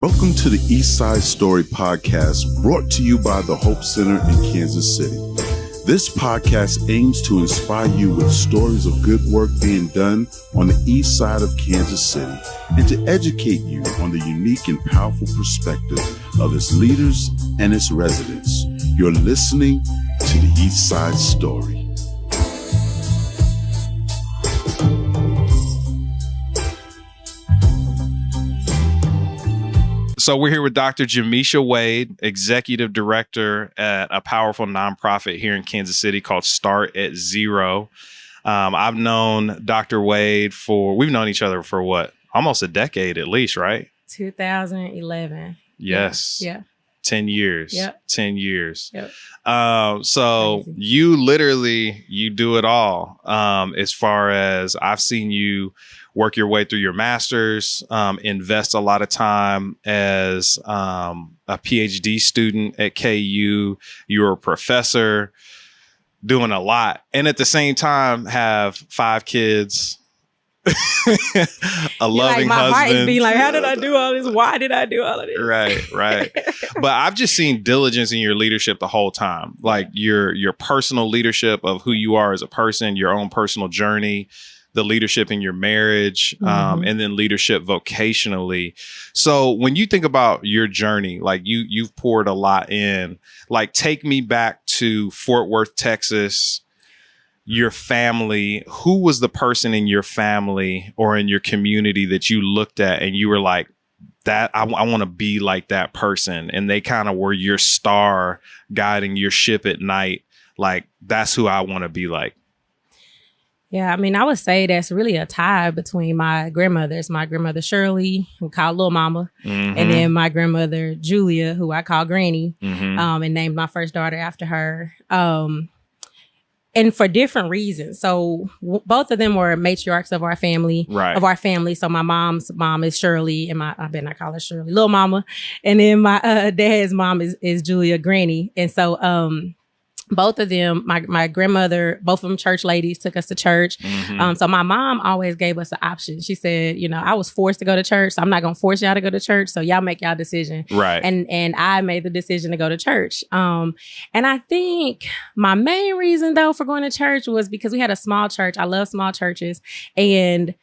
Welcome to the East Side Story podcast, brought to you by the Hope Center in Kansas City. This podcast aims to inspire you with stories of good work being done on the east side of Kansas City and to educate you on the unique and powerful perspective of its leaders and its residents. You're listening to the East Side Story. So we're here with Dr. Jamisha Wade, Executive Director at a powerful nonprofit here in Kansas City called Start at Zero. I've known Dr. Wade we've known each other for what? Almost a decade at least, right? 2011. Yes. Yeah. 10 years. Yep. 10 years. Yep. So Crazy. you do it all. As far as I've seen you work your way through your master's, invest a lot of time as a PhD student at KU. You're a professor, doing a lot. And at the same time, have 5 kids, a loving my husband. heart is being like, how did I do all this? Why did I do all of this? Right. But I've just seen diligence in your leadership the whole time. Like your personal leadership of who you are as a person, your own personal journey, the leadership in your marriage, and then leadership vocationally. So when you think about your journey, like you've poured a lot in, like take me back to Fort Worth, Texas, your family. Who was the person in your family or in your community that you looked at and you were like, that I want to be like that person? And they kind of were your star guiding your ship at night. Like, that's who I want to be like. Yeah, I mean, I would say that's really a tie between my grandmothers. My grandmother Shirley, who I call Little Mama, and then my grandmother Julia, who I call Granny, and named my first daughter after her. And for different reasons. So both of them were matriarchs of our family. Right. So my mom's mom is Shirley, and I better not call her Shirley, Little Mama. And then my dad's mom is Julia, Granny. And so both of them, my grandmother, both of them church ladies, took us to church. So my mom always gave us an option. She said, I was forced to go to church, so I'm not going to force y'all to go to church. So y'all make y'all decision. Right. And I made the decision to go to church. And I think my main reason, though, for going to church was because we had a small church. I love small churches. And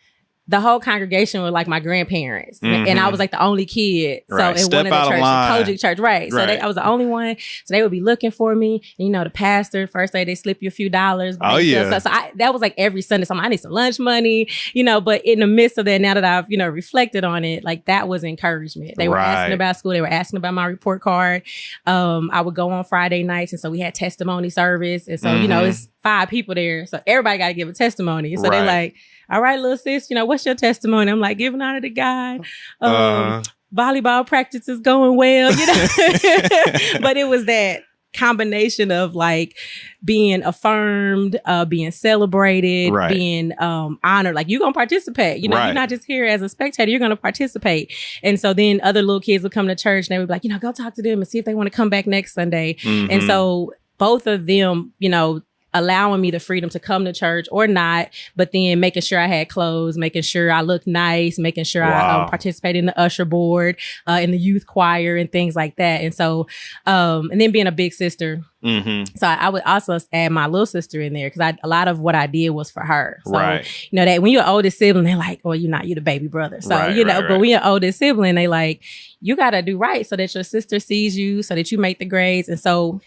the whole congregation were like my grandparents. And I was like the only kid. Right. So in Step one of the out of churches, line. Kojic Church. Right. So I was the only one. So they would be looking for me. And, the pastor, first day they slip you a few dollars. Oh, yeah. So that was like every Sunday. So I need some lunch money, but in the midst of that, now that I've, reflected on it, like that was encouragement. They were asking about school. They were asking about my report card. I would go on Friday nights. And so we had testimony service. And so, it's 5 people there. So everybody got to give a testimony. So they're like, all right, little sis, what's your testimony? I'm like, giving honor to God. Volleyball practice is going well, But it was that combination of like being affirmed, being celebrated, being honored. Like, you're going to participate. You're not just here as a spectator. You're going to participate. And so then other little kids would come to church and they would be like, go talk to them and see if they want to come back next Sunday. And so both of them, allowing me the freedom to come to church or not, but then making sure I had clothes, making sure I looked nice, making sure I participated in the usher board, in the youth choir and things like that. And so, and then being a big sister. So I would also add my little sister in there because a lot of what I did was for her. So, that when you're an oldest sibling, they're like, well, you're the baby brother. So, but when you're an oldest sibling, they like, you got to do right so that your sister sees you, so that you make the grades. And so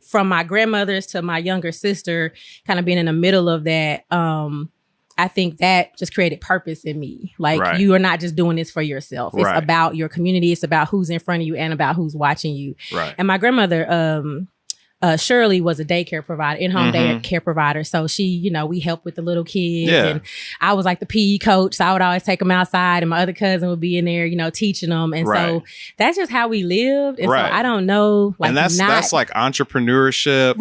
from my grandmother's to my younger sister, kind of being in the middle of that, I think that just created purpose in me. Like, you are not just doing this for yourself. It's about your community. It's about who's in front of you and about who's watching you. And my grandmother, Shirley, was a daycare provider, in-home daycare provider. So she, we helped with the little kids. And I was like the PE coach. So I would always take them outside and my other cousin would be in there, teaching them. And so that's just how we lived. And so I don't know. Like, and that's like entrepreneurship,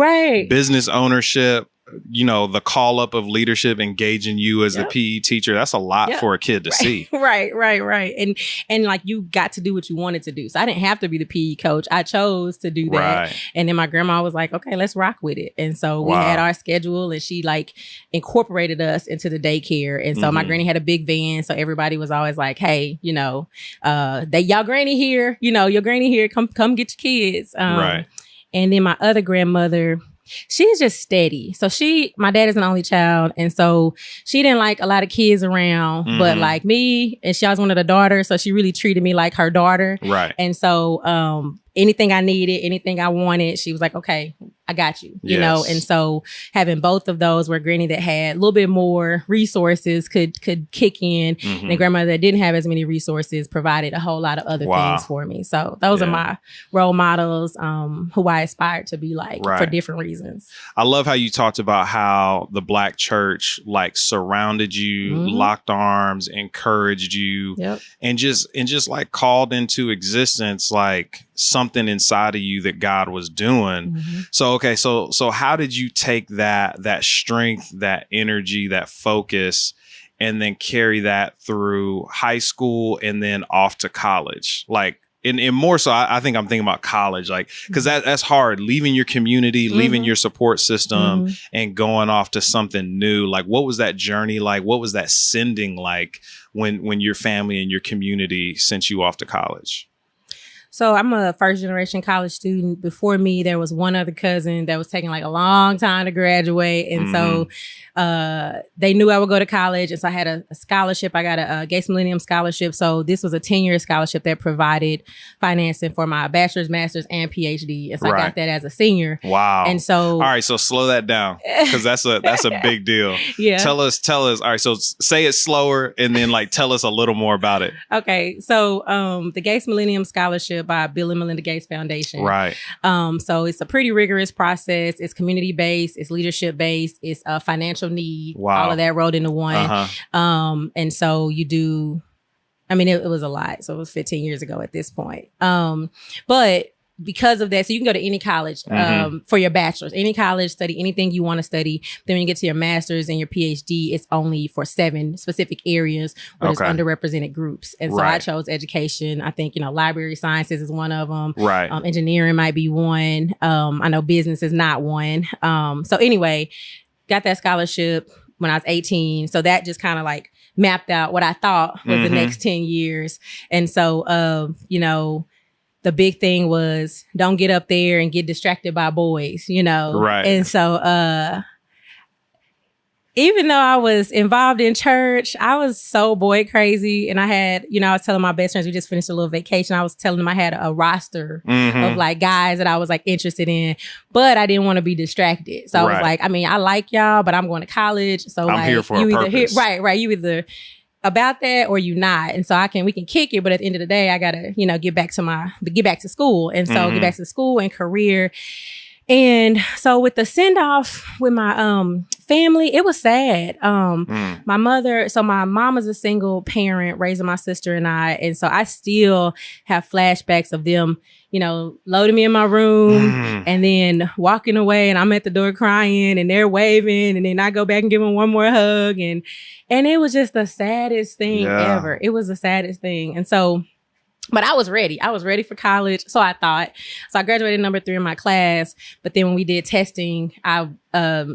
business ownership. the call up of leadership engaging you as the PE teacher. That's a lot for a kid to see. Right. And like, you got to do what you wanted to do. So I didn't have to be the PE coach. I chose to do that. Right. And then my grandma was like, okay, let's rock with it. And so we had our schedule, and she like incorporated us into the daycare. And so my granny had a big van. So everybody was always like, hey, y'all granny here, your granny here, come get your kids. Right. And then my other grandmother, she's just steady. So my dad is an only child. And so she didn't like a lot of kids around, but like me, and she always wanted a daughter. So she really treated me like her daughter. Right. And so, anything I needed, anything I wanted, she was like, okay, I got you, you know? And so having both of those, where granny that had a little bit more resources could kick in, and the grandmother that didn't have as many resources provided a whole lot of other things for me. So those are my role models, who I aspired to be like for different reasons. I love how you talked about how the Black church like surrounded you, locked arms, encouraged you, and just like called into existence like something inside of you that God was doing. So, okay. So how did you take that strength, that energy, that focus, and then carry that through high school and then off to college? Like, and more so, I think I'm thinking about college, like, because that's hard, leaving your community, leaving your support system, and going off to something new. Like, what was that journey like? What was that sending like when your family and your community sent you off to college? So I'm a first generation college student. Before me, there was one other cousin that was taking like a long time to graduate. And so they knew I would go to college. And so I had a scholarship. I got a Gates Millennium scholarship. So this was a 10-year scholarship that provided financing for my bachelor's, master's, and PhD. And so I got that as a senior. Wow. And so, all right, so slow that down, because that's a big deal. Yeah. Tell us. All right, so say it slower, and then like tell us a little more about it. Okay. So the Gates Millennium Scholarship by Bill and Melinda Gates Foundation. Right. So it's a pretty rigorous process. It's community based. It's leadership based. It's a financial need. Wow. All of that rolled into one. And so you do. I mean, it was a lot. So it was 15 years ago at this point. But because of that, so you can go to any college for your bachelor's, any college, study anything you want to study. Then when you get to your master's and your PhD, it's only for 7 specific areas where there's underrepresented groups. And so I chose education. I think, library sciences is one of them. Right. Engineering might be one. I know business is not one. So anyway, got that scholarship when I was 18. So that just kind of like mapped out what I thought was the next 10 years. And so, the big thing was don't get up there and get distracted by boys, Right. And so, even though I was involved in church, I was so boy crazy. And I had, I was telling my best friends, we just finished a little vacation. I was telling them I had a roster of like guys that I was like interested in, but I didn't want to be distracted. So I was like, I like y'all, but I'm going to college. So I'm here for a purpose. Right. You either about that or you not. And so we can kick it. But at the end of the day, I gotta, get back to school. And so get back to school and career. And so with the send off with my family, it was sad. My mom was a single parent raising my sister and I. And so I still have flashbacks of them, loading me in my room and then walking away, and I'm at the door crying and they're waving, and then I go back and give them one more hug. And it was just the saddest thing ever. It was the saddest thing. And so, but I was ready. I was ready for college. So I thought. So I graduated number 3 in my class. But then when we did testing, I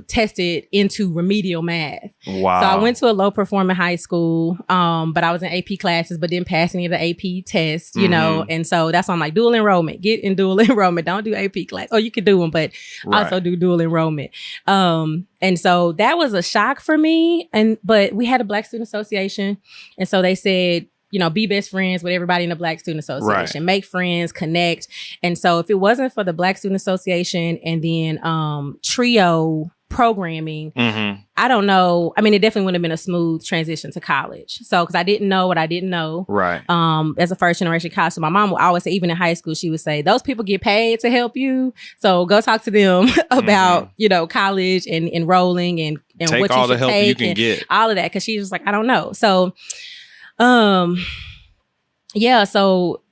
tested into remedial math. Wow. So I went to a low performing high school. But I was in AP classes, but didn't pass any of the AP tests, And so that's why I'm like, dual enrollment. Get in dual enrollment. Don't do AP class. Oh, you could do them, but also do dual enrollment. And so that was a shock for me. But we had a Black Student Association. And so they said, be best friends with everybody in the Black Student Association, make friends, connect. And so if it wasn't for the Black Student Association and then trio programming, I don't know. It definitely would have been a smooth transition to college. So, because I didn't know what I didn't know. Right. As a first generation college. So my mom would always say, even in high school, she would say, those people get paid to help you. So go talk to them about, college and enrolling and take what all you the help take you can get. All of that. Because she was like, I don't know. So, so,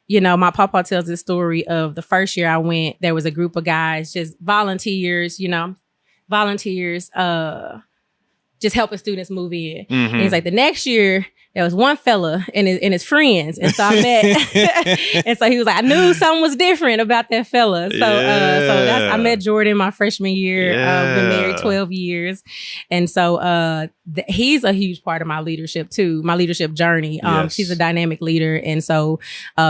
my papa tells this story of the first year I went, there was a group of guys, just volunteers, volunteers, just helping students move in. And he's like, the next year, there was one fella and his friends. And so I met, and so he was like, I knew something was different about that fella. So, I met Jordan my freshman year. Been married 12 years. And so, he's a huge part of my leadership too, my leadership journey. She's a dynamic leader. And so,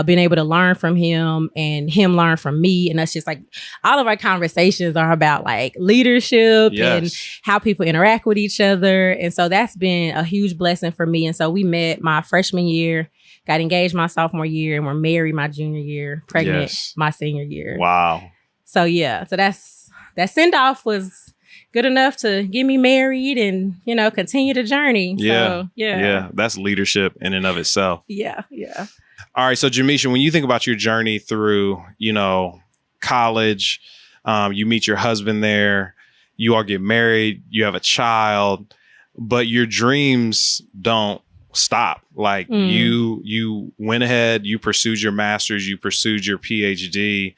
being able to learn from him and him learn from me. And that's just like, all of our conversations are about like leadership and how people interact with each other. And so that's been a huge blessing for me. And so we met my freshman year, got engaged my sophomore year, and were married my junior year, pregnant my senior year. Wow. So so that send off was good enough to get me married and, continue the journey. Yeah. So, yeah. That's leadership in and of itself. Yeah. All right. So Jamisha, when you think about your journey through, college, you meet your husband there, you all get married, you have a child, but your dreams don't stop. Like you went ahead, you pursued your master's, you pursued your PhD.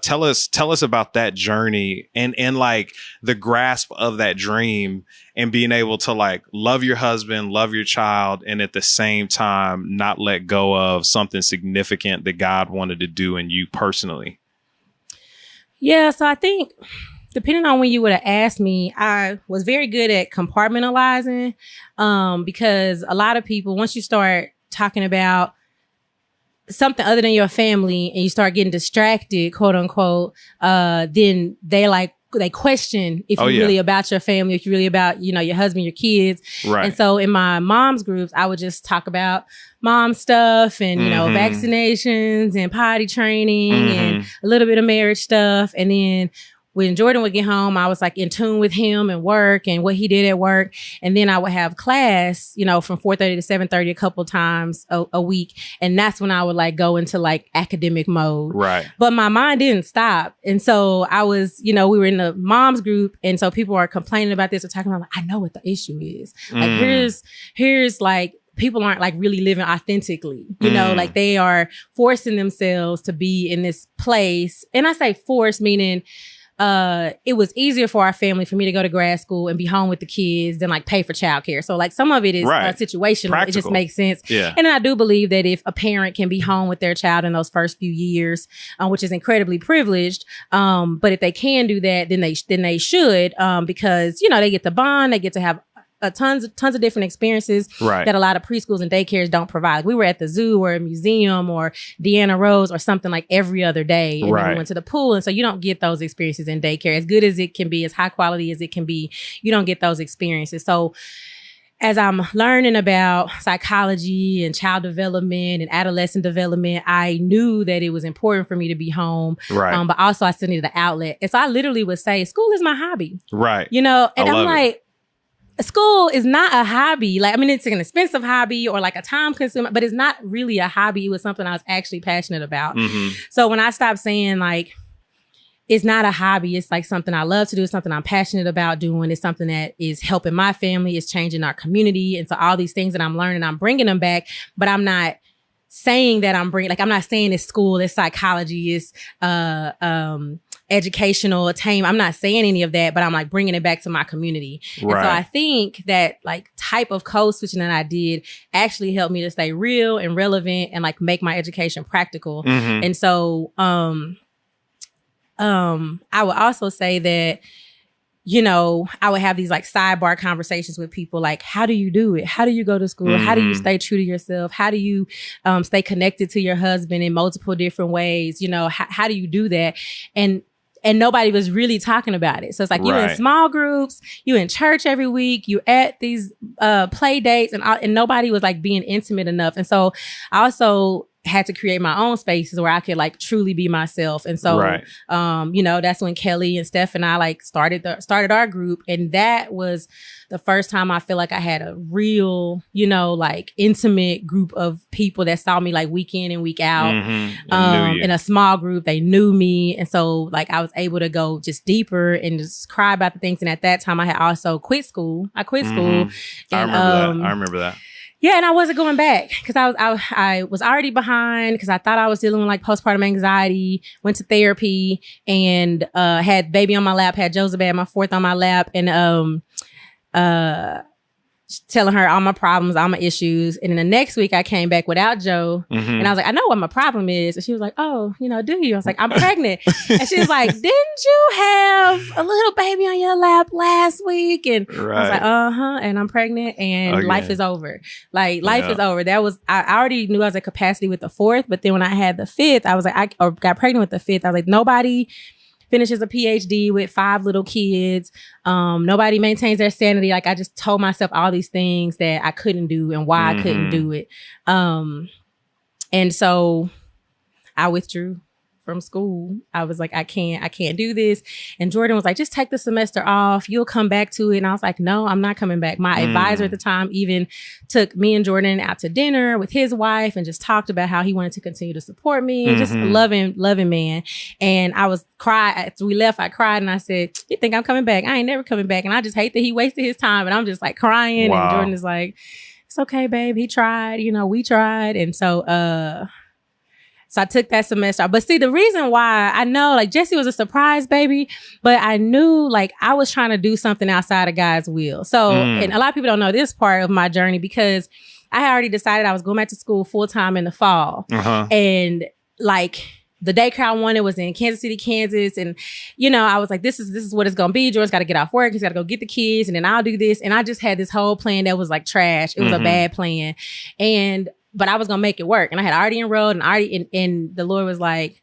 Tell us about that journey and like the grasp of that dream and being able to like love your husband, love your child, and at the same time not let go of something significant that God wanted to do in you personally. Yeah, so I think depending on when you would have asked me, I was very good at compartmentalizing, because a lot of people, once you start talking about something other than your family and you start getting distracted, quote unquote, then they question if you're really about your family, if you're really about, your husband, your kids. Right. And so in my mom's groups, I would just talk about mom stuff and, vaccinations and potty training and a little bit of marriage stuff. And then when Jordan would get home, I was like in tune with him and work and what he did at work. And then I would have class, from 4:30 to 7:30 a couple times a week. And that's when I would like go into like academic mode. Right. But my mind didn't stop. And so I was, we were in the mom's group. And so people are complaining about this or talking about, like, I know what the issue is. Like, here's like, people aren't like really living authentically, like they are forcing themselves to be in this place. And I say force, meaning, it was easier for our family for me to go to grad school and be home with the kids than like pay for childcare. So like some of it is situational. Practical. It just makes sense. Yeah. And I do believe that if a parent can be home with their child in those first few years, which is incredibly privileged, but if they can do that, then they should, because, they get to bond, they get to have tons of different experiences that a lot of preschools and daycares don't provide. Like we were at the zoo or a museum or Deanna Rose or something like every other day. And then we went to the pool. And so you don't get those experiences in daycare. As good as it can be, as high quality as it can be, you don't get those experiences. So as I'm learning about psychology and child development and adolescent development, I knew that it was important for me to be home. Right. But also I still needed an outlet. And so I literally would say, school is my hobby. Right. And I'm like, school is not a hobby. Like, I mean, it's an expensive hobby or like a time consumer, but it's not really a hobby. It was something I was actually passionate about. So when I stopped saying like, it's not a hobby, it's like something I love to do, it's something I'm passionate about doing, it's something that is helping my family, it's changing our community. And so all these things that I'm learning, I'm bringing them back, but I'm not saying that I'm not saying it's school, it's psychology, it's, educational attainment. I'm not saying any of that, but I'm like bringing it back to my community. Right. And so I think that like type of code switching that I did actually helped me to stay real and relevant and like make my education practical. And so, I would also say that, I would have these like sidebar conversations with people like, how do you do it? How do you go to school? How do you stay true to yourself? How do you stay connected to your husband in multiple different ways? How do you do that? And nobody was really talking about it. So it's like you in small groups, you in church every week, you at these play dates and nobody was like being intimate enough. And so I also had to create my own spaces where I could like truly be myself. And so, that's when Kelly and Steph and I like started our group. And that was the first time I feel like I had a real, like intimate group of people that saw me like week in and week out, in a small group. They knew me. And so like I was able to go just deeper and just cry about the things. And at that time I had also quit school. I quit school. And, I remember that. Yeah, and I wasn't going back because I was already behind because I thought I was dealing with like postpartum anxiety. Went to therapy and had baby on my lap, had Joseph, my fourth on my lap, and telling her all my problems, all my issues. And then the next week I came back without Joe. And I was like, I know what my problem is. And she was like, oh, do you? I was like, I'm pregnant. And she was like, didn't you have a little baby on your lap last week? And I was like, and I'm pregnant and life is over. Like life is over. That was, I already knew I was at capacity with the fourth, but then when I had the fifth, I was like, I got pregnant with the fifth. I was like, nobody finishes a PhD with 5 little kids. Nobody maintains their sanity. Like I just told myself all these things that I couldn't do and why I couldn't do it. And so I withdrew from school. I was like, I can't do this. And Jordan was like, just take the semester off. You'll come back to it. And I was like, no, I'm not coming back. My advisor at the time even took me and Jordan out to dinner with his wife and just talked about how he wanted to continue to support me. Just loving man. And I was crying. After we left, I cried and I said, you think I'm coming back? I ain't never coming back. And I just hate that he wasted his time. And I'm just like crying. Wow. And Jordan is like, it's okay, babe. He tried, we tried. And so I took that semester. But see, the reason why I know like Jesse was a surprise baby, but I knew like I was trying to do something outside of God's will. So, and a lot of people don't know this part of my journey because I had already decided I was going back to school full time in the fall. And like the daycare I wanted was in Kansas City, Kansas. And, I was like, this is what it's going to be. Jordan's got to get off work. He's got to go get the kids. And then I'll do this. And I just had this whole plan that was like trash. It was a bad plan. But I was going to make it work. And I had already enrolled and the Lord was like,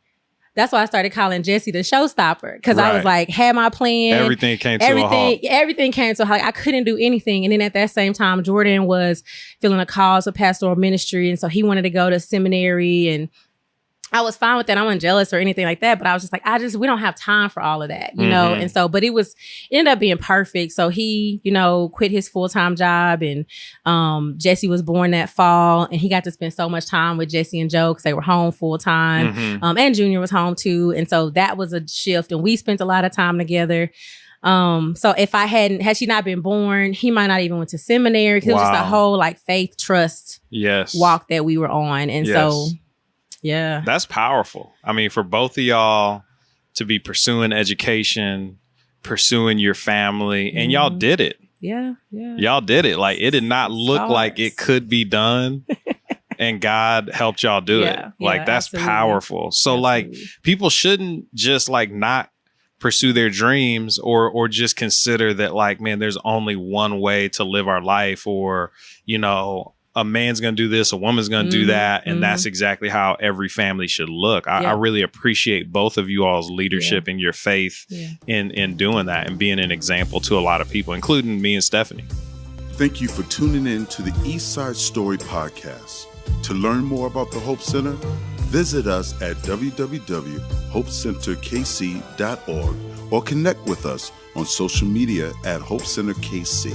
that's why I started calling Jesse the showstopper. Cause I was like, had my plan. Everything came to a halt. Everything came to a halt. I couldn't do anything. And then at that same time, Jordan was feeling a call to pastoral ministry. And so he wanted to go to seminary and I was fine with that. I wasn't jealous or anything like that, but I was just like, we don't have time for all of that, And so, but it ended up being perfect. So he, quit his full-time job and, Jesse was born that fall and he got to spend so much time with Jesse and Joe because they were home full-time. And Junior was home too. And so that was a shift and we spent a lot of time together. So if had she not been born, he might not even went to seminary because it was just a whole like faith trust walk that we were on. And so yeah. That's powerful. I mean, for both of y'all to be pursuing education, pursuing your family, and y'all did it. Yeah. Yeah. Y'all did it. Like it did not look like it could be done. And God helped y'all do it. Like that's powerful. So like people shouldn't just like not pursue their dreams or just consider that like, man, there's only one way to live our life or, a man's going to do this, a woman's going to do that. And that's exactly how every family should look. I really appreciate both of you all's leadership and your faith in doing that and being an example to a lot of people, including me and Stephanie. Thank you for tuning in to the East Side Story podcast. To learn more about the Hope Center, visit us at www.hopecenterkc.org or connect with us on social media at Hope Center KC.